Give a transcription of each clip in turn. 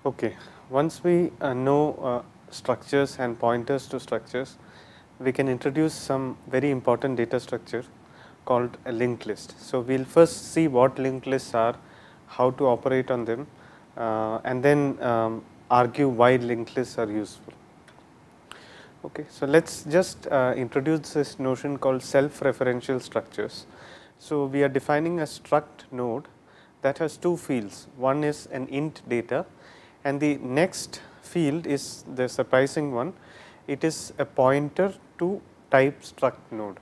Okay, once we know structures and pointers to structures, we can introduce some very important data structure called a linked list. So, we will first see what linked lists are, how to operate on them, and then argue why linked lists are useful. Okay, so let us just introduce this notion called self-referential structures. So, we are defining a struct node that has two fields. One is an int data, and the next field is the surprising one. It is a pointer to type struct node.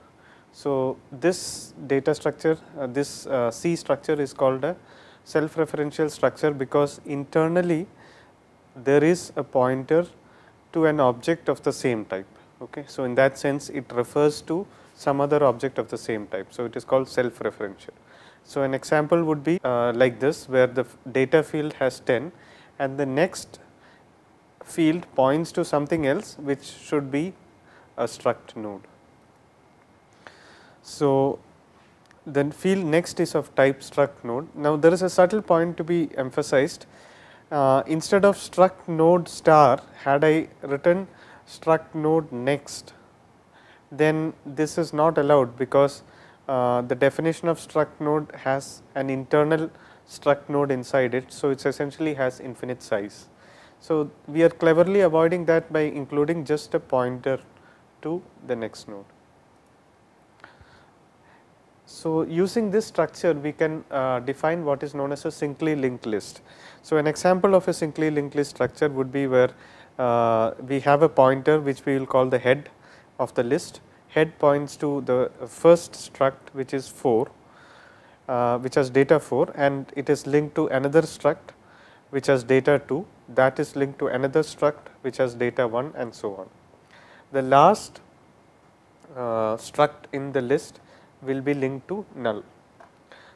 So, this data structure, this C structure is called a self-referential structure because internally there is a pointer to an object of the same type. Okay. So, in that sense it refers to some other object of the same type. So, it is called self-referential. So, an example would be like this, where the data field has 10 and the next field points to something else which should be a struct node. So, then field next is of type struct node. Now, there is a subtle point to be emphasized. Instead of struct node star, had I written struct node next, then this is not allowed because the definition of struct node has an internal struct node inside it. So, it essentially has infinite size. So, we are cleverly avoiding that by including just a pointer to the next node. So, using this structure we can define what is known as a syncly linked list. So, an example of a syncly linked list structure would be where we have a pointer which we will call the head of the list. Head points to the first struct which is 4, which has data 4, and it is linked to another struct which has data 2, that is linked to another struct which has data 1, and so on. The last struct in the list will be linked to null.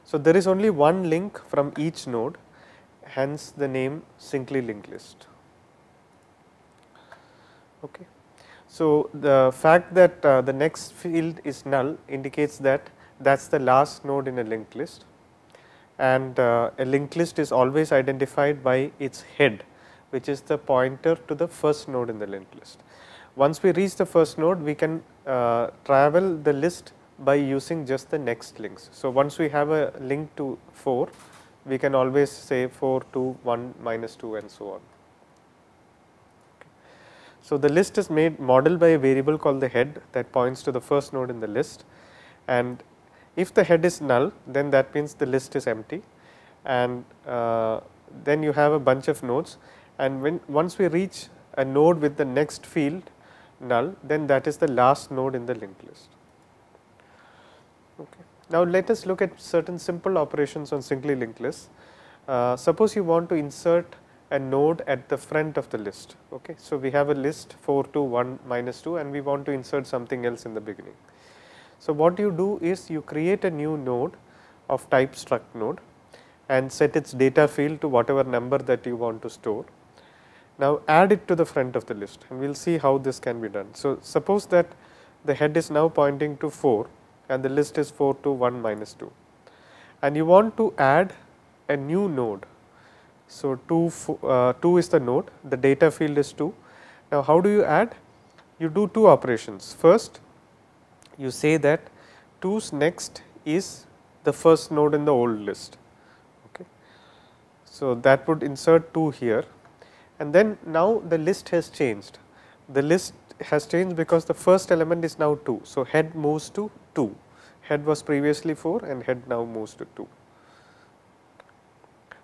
So, there is only one link from each node, hence the name syncly linked list. Okay. So, the fact that the next field is null indicates that that is the last node in a linked list, and a linked list is always identified by its head, which is the pointer to the first node in the linked list. Once we reach the first node, we can travel the list by using just the next links. So, once we have a link to 4, we can always say 4 to 1 minus 2 and so on. So, the list is modeled by a variable called the head that points to the first node in the list, and if the head is null, then that means the list is empty, and then you have a bunch of nodes, and once we reach a node with the next field null, then that is the last node in the linked list. Okay. Now, let us look at certain simple operations on syncly linked lists. Suppose you want to insert a node at the front of the list. Okay. So, we have a list 4 to 1 minus 2 and we want to insert something else in the beginning. So, what you do is you create a new node of type struct node and set its data field to whatever number that you want to store. Now, add it to the front of the list and we will see how this can be done. So, suppose that the head is now pointing to 4 and the list is 4 to 1 minus 2, and you want to add a new node. So, 2 is the node, the data field is 2. Now, how do you add? You do two operations. First, you say that 2's next is the first node in the old list. Okay. So, that would insert 2 here, and then now the list has changed. The list has changed because the first element is now 2. So, head moves to 2, head was previously 4 and head now moves to 2.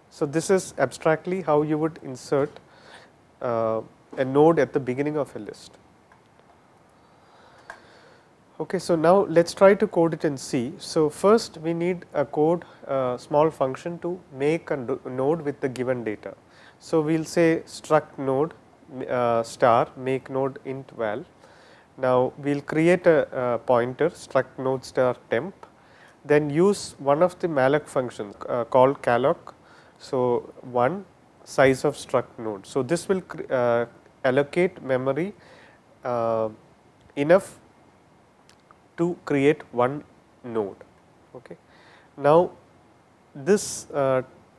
So, this is abstractly how you would insert a node at the beginning of a list. Okay, so, now let us try to code it in C. So, first we need a code small function to make a node with the given data. So, we will say struct node star make node int val. Now, we will create a pointer struct node star temp, then use one of the malloc functions called calloc. So, 1 size of struct node. So, this will allocate memory enough to create one node. Okay. Now, this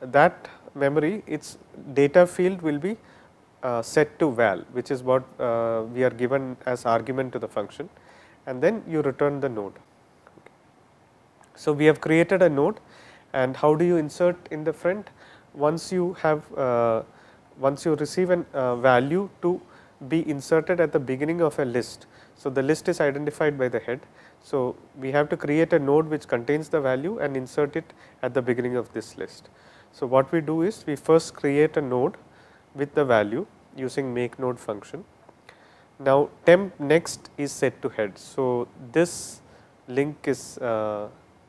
that memory, its data field will be set to val, which is what we are given as argument to the function, and then you return the node. So, we have created a node, and how do you insert in the front? Once you have once you receive a value to be inserted at the beginning of a list. So, the list is identified by the head. So, we have to create a node which contains the value and insert it at the beginning of this list. So, what we do is we first create a node with the value using make node function. Now, temp next is set to head. So, this link is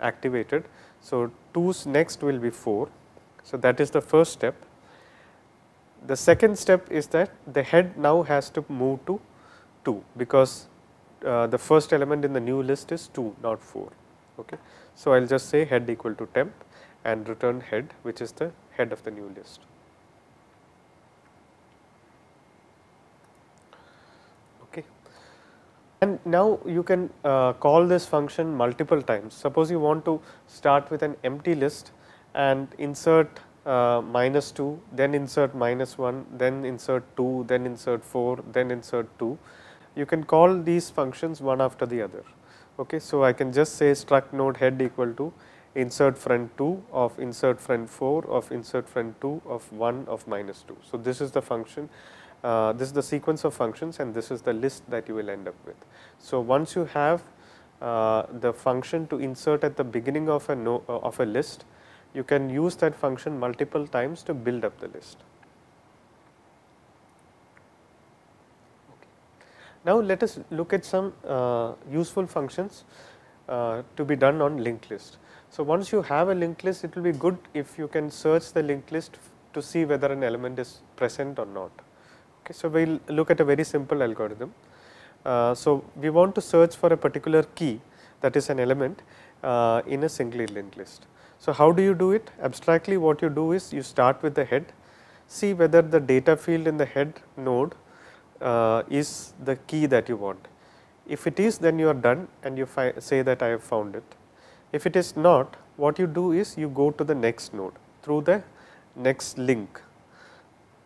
activated. So, 2's next will be 4. So, that is the first step. The second step is that the head now has to move to 2, because the first element in the new list is 2, not 4. Okay. So, I will just say head equal to temp and return head, which is the head of the new list. Okay. And now you can call this function multiple times. Suppose you want to start with an empty list and insert -2, then insert -1, then insert 2, then insert 4, then insert 2. You can call these functions one after the other. Okay. So, I can just say struct node head equal to insert friend 2 of insert friend 4 of insert friend 2 of 1 of -2. So, this is the function, this is the sequence of functions, and this is the list that you will end up with. So, once you have the function to insert at the beginning of a list, you can use that function multiple times to build up the list. Okay. Now, let us look at some useful functions to be done on linked list. So, once you have a linked list, it will be good if you can search the linked list to see whether an element is present or not. Okay. So, we will look at a very simple algorithm. So, we want to search for a particular key, that is an element in a singly linked list. So, how do you do it? Abstractly, what you do is you start with the head, see whether the data field in the head node is the key that you want. If it is, then you are done and you say that I have found it. If it is not, what you do is you go to the next node through the next link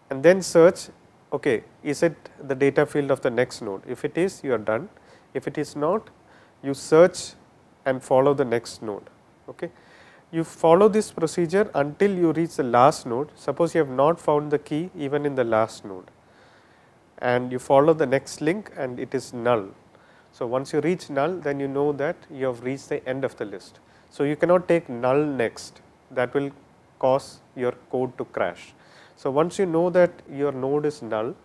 and then search, okay, is it the data field of the next node? If it is, you are done. If it is not, you search and follow the next node. Okay. You follow this procedure until you reach the last node. Suppose you have not found the key even in the last node, and you follow the next link and it is null. So, once you reach null, then you know that you have reached the end of the list. So, you cannot take null next, that will cause your code to crash. So, once you know that your node is null,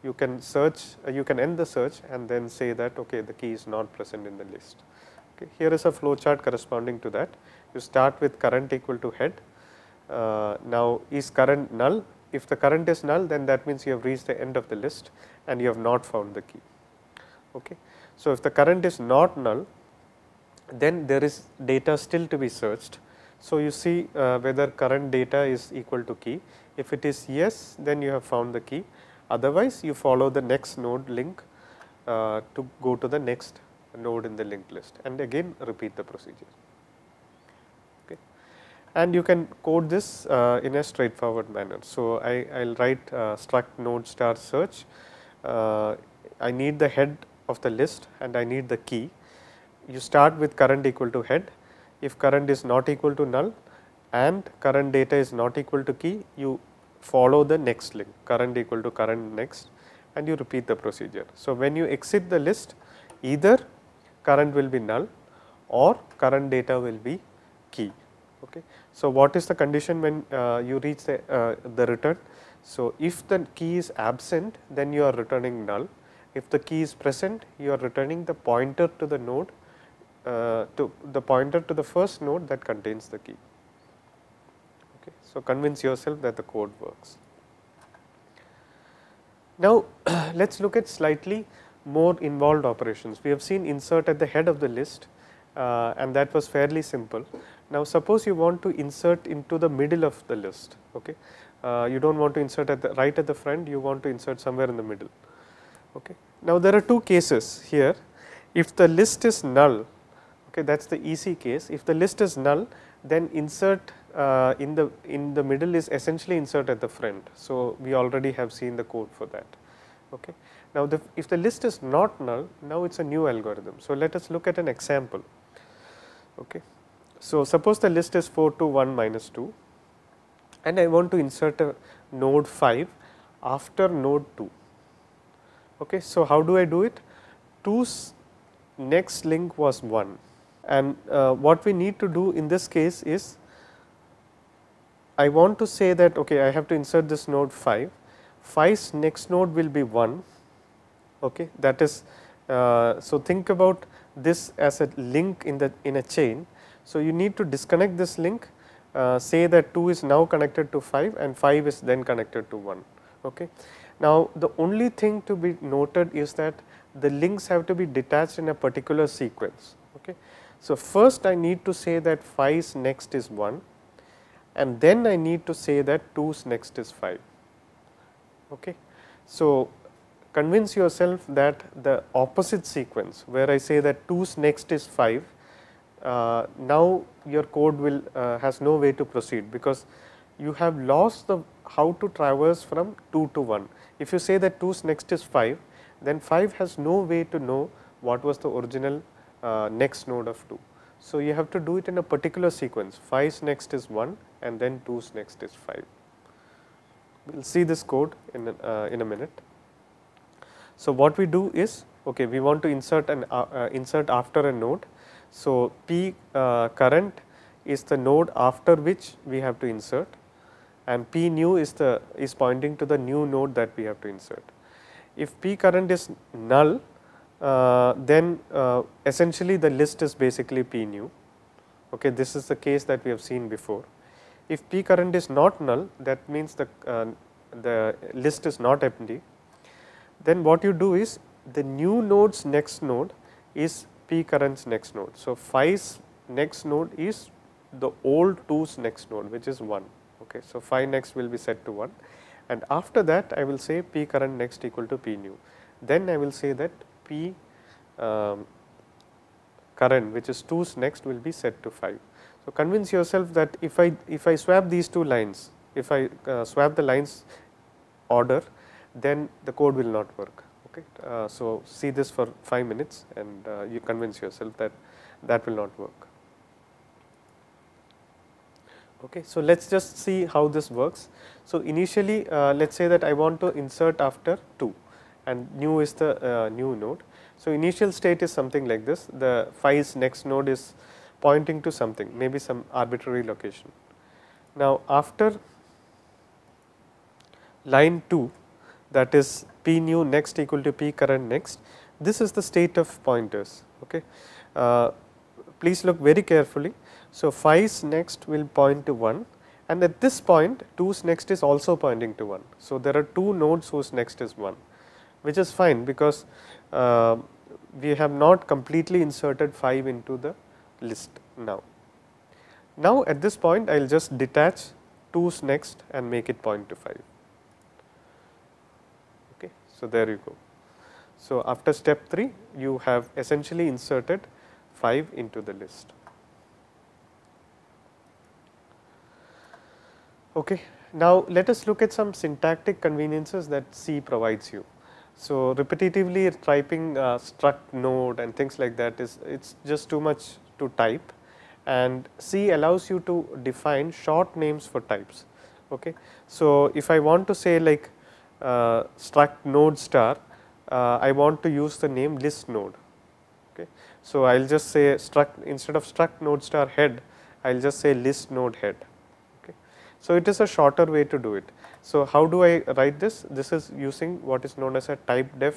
you can search, you can end the search and then say that okay, the key is not present in the list. Okay. Here is a flow chart corresponding to that. You start with current equal to head. Now, is current null? If the current is null, then that means you have reached the end of the list and you have not found the key. Okay. So, if the current is not null, then there is data still to be searched. So, you see whether current data is equal to key. If it is yes, then you have found the key. Otherwise, you follow the next node link to go to the next node in the linked list, and again repeat the procedure. Okay. And you can code this in a straightforward manner. So, I will write struct node star search. I need the head of the list and I need the key. You start with current equal to head. If current is not equal to null and current data is not equal to key, you follow the next link, current equal to current next, and you repeat the procedure. So, when you exit the list, either current will be null or current data will be key. Okay. So, what is the condition when you reach the return? So, if the key is absent, then you are returning null. If the key is present, you are returning the pointer to the node, to the pointer to the first node that contains the key. Okay. So, convince yourself that the code works. Now, let us look at slightly more involved operations. We have seen insert at the head of the list and that was fairly simple. Now, suppose you want to insert into the middle of the list. Okay. You do not want to insert at the right at the front, you want to insert somewhere in the middle. Okay. Now, there are two cases here. If the list is null, okay, that is the easy case. If the list is null, then insert in the middle is essentially insert at the front. So, we already have seen the code for that. Okay. Now, if the list is not null, now it is a new algorithm. So, let us look at an example. Okay. So, suppose the list is 4 to 1 minus 2 and I want to insert a node 5 after node 2. Okay. So, how do I do it? 2's next link was 1, and what we need to do in this case is I want to say that okay, I have to insert this node 5, 5's next node will be 1. Okay. That is so think about this as a link in a chain. So, you need to disconnect this link, say that 2 is now connected to 5 and 5 is then connected to 1. Okay. Now, the only thing to be noted is that the links have to be detached in a particular sequence. Okay. So, first I need to say that 5's next is 1 and then I need to say that 2's next is 5. Okay. So, convince yourself that the opposite sequence where I say that 2's next is 5, now your code will has no way to proceed, because you have lost the how to traverse from 2 to 1. If you say that 2's next is 5, then 5 has no way to know what was the original next node of 2. So, you have to do it in a particular sequence. 5's next is 1 and then 2's next is 5. We will see this code in a minute. So, what we do is okay, we want to insert insert after a node. So, P current is the node after which we have to insert, and P new is pointing to the new node that we have to insert. If P current is null, then essentially the list is basically P new. Okay, this is the case that we have seen before. If P current is not null, that means the list is not empty. Then what you do is the new node's next node is P current's next node. So, 5's next node is the old 2's next node, which is 1. Okay. So, 5 next will be set to 1, and after that I will say P current next equal to P new. Then I will say that P current, which is 2's next, will be set to 5. So, convince yourself that if I swap these two lines, if I swap the lines order, then the code will not work. Okay. So, see this for 5 minutes and you convince yourself that that will not work. Okay. So, let us just see how this works. So, initially let us say that I want to insert after 2 and new is the new node. So, initial state is something like this, the 5's next node is pointing to something, maybe some arbitrary location. Now, after line 2, that is P new next equal to P current next, this is the state of pointers. Okay. Please look very carefully. So, 5's next will point to 1 and at this point 2's next is also pointing to 1. So, there are 2 nodes whose next is 1, which is fine, because we have not completely inserted 5 into the list now. Now, at this point I will just detach 2's next and make it point to 5. Okay. So, there you go. So, after step 3 you have essentially inserted 5 into the list. Okay. Now, let us look at some syntactic conveniences that C provides you. So, repetitively typing struct node and things like that it's just too much to type, and C allows you to define short names for types. Okay. So, if I want to say like struct node star, I want to use the name list node. Okay. So, I will just say struct, instead of struct node star head, I will just say list node head. Okay. So, it is a shorter way to do it. So, how do I write this? This is using what is known as a typedef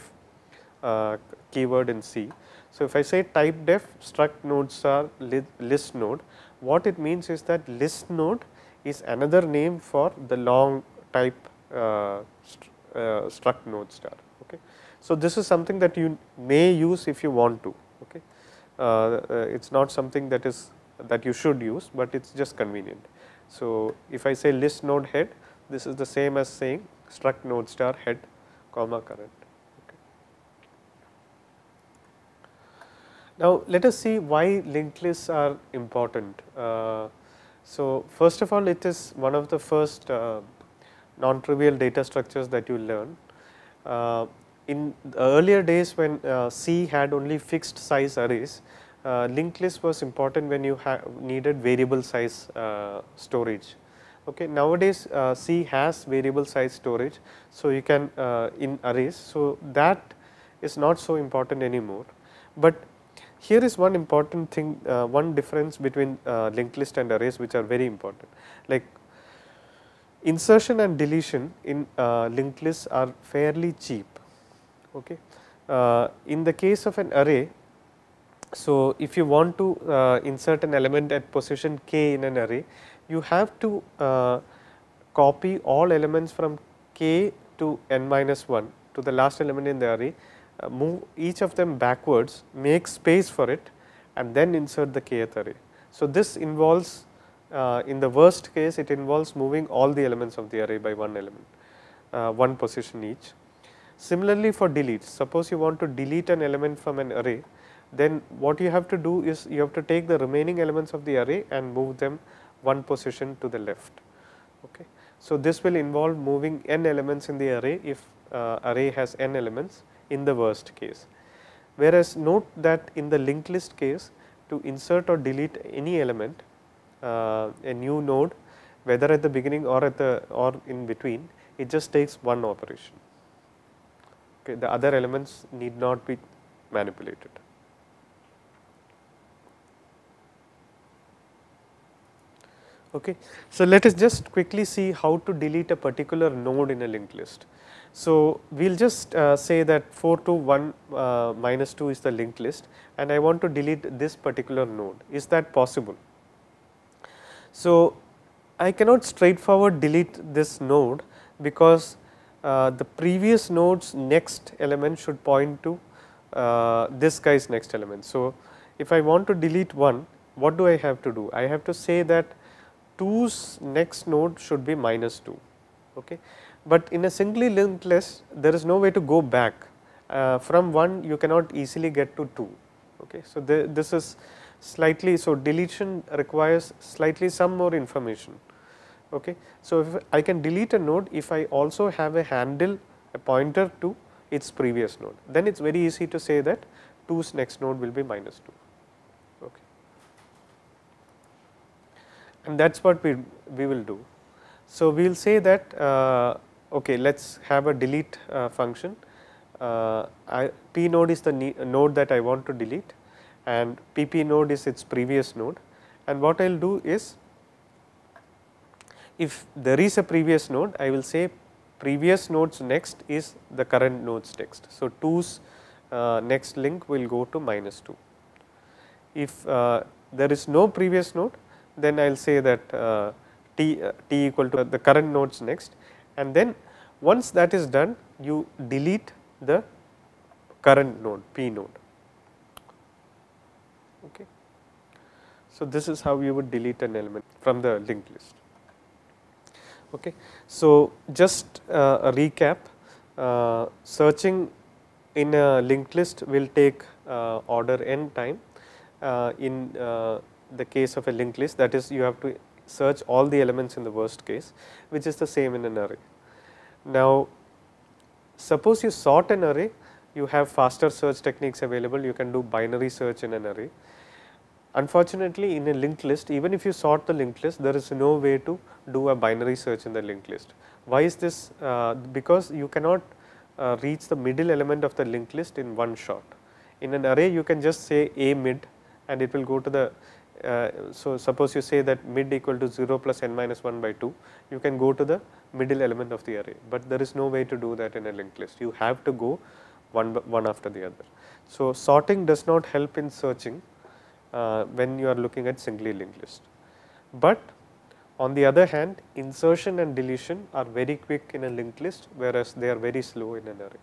keyword in C. So, if I say typedef struct node star list node, what it means is that list node is another name for the long type struct node star. Okay. So, this is something that you may use if you want to. Okay. It is not something that you should use, but it is just convenient. So, if I say list node head, this is the same as saying struct node star head comma current. Okay. Now, let us see why linked lists are important. So, first of all, it is one of the first non-trivial data structures that you learn. In the earlier days when C had only fixed size arrays, linked list was important when you needed variable size storage. Okay. Nowadays, C has variable size storage, so you can in arrays. So, that is not so important anymore, but here is one important thing, one difference between linked list and arrays which are very important. Like insertion and deletion in linked lists are fairly cheap. Okay. In the case of an array, so if you want to insert an element at position k in an array, you have to copy all elements from k to n minus 1 to the last element in the array, move each of them backwards, make space for it, and then insert the kth array. So, this involves in the worst case, it involves moving all the elements of the array by one element, one position each. Similarly, for delete, suppose you want to delete an element from an array, then what you have to do is you have to take the remaining elements of the array and move them one position to the left. Okay. So, this will involve moving n elements in the array if array has n elements in the worst case. Whereas, note that in the linked list case, to insert or delete any element, a new node, whether at the beginning or at the or in between, it just takes one operation. Okay. The other elements need not be manipulated. Okay. So, let us just quickly see how to delete a particular node in a linked list. So, we will just say that 4 to 1 minus 2 is the linked list, and I want to delete this particular node. Is that possible? So, I cannot straightforward delete this node, because the previous node's next element should point to this guy's next element. So, if I want to delete 1, what do I have to do? I have to say that 2's next node should be minus 2. Okay. But in a singly linked list, there is no way to go back. From 1 you cannot easily get to 2. Okay. So, this is slightly, so deletion requires slightly some more information. Okay. So, if I can delete a node if I also have a handle, a pointer to its previous node, then it is very easy to say that 2's next node will be minus 2. Okay. And that is what we will do. So, we will say that okay, let us have a delete function. P node is the node that I want to delete, and PP node is its previous node, and what I will do is, if there is a previous node, I will say previous node's next is the current node's next. So, 2's next link will go to minus 2. If there is no previous node, then I will say that t equal to the current node's next, and then once that is done, you delete the current node, P node. Okay. So, this is how you would delete an element from the linked list. Okay. So, just a recap, searching in a linked list will take order n time. In the case of a linked list, that is, you have to search all the elements in the worst case, which is the same in an array. Now, suppose you sort an array, you have faster search techniques available, you can do binary search in an array. Unfortunately, in a linked list, even if you sort the linked list, there is no way to do a binary search in the linked list. Why is this? Because you cannot reach the middle element of the linked list in one shot. In an array, you can just say a mid, and it will go to the so, suppose you say that mid equal to 0 plus n minus 1 by 2, you can go to the middle element of the array, but there is no way to do that in a linked list. You have to go one after the other. So, sorting does not help in searching when you are looking at singly linked list. But on the other hand, insertion and deletion are very quick in a linked list, whereas they are very slow in an array.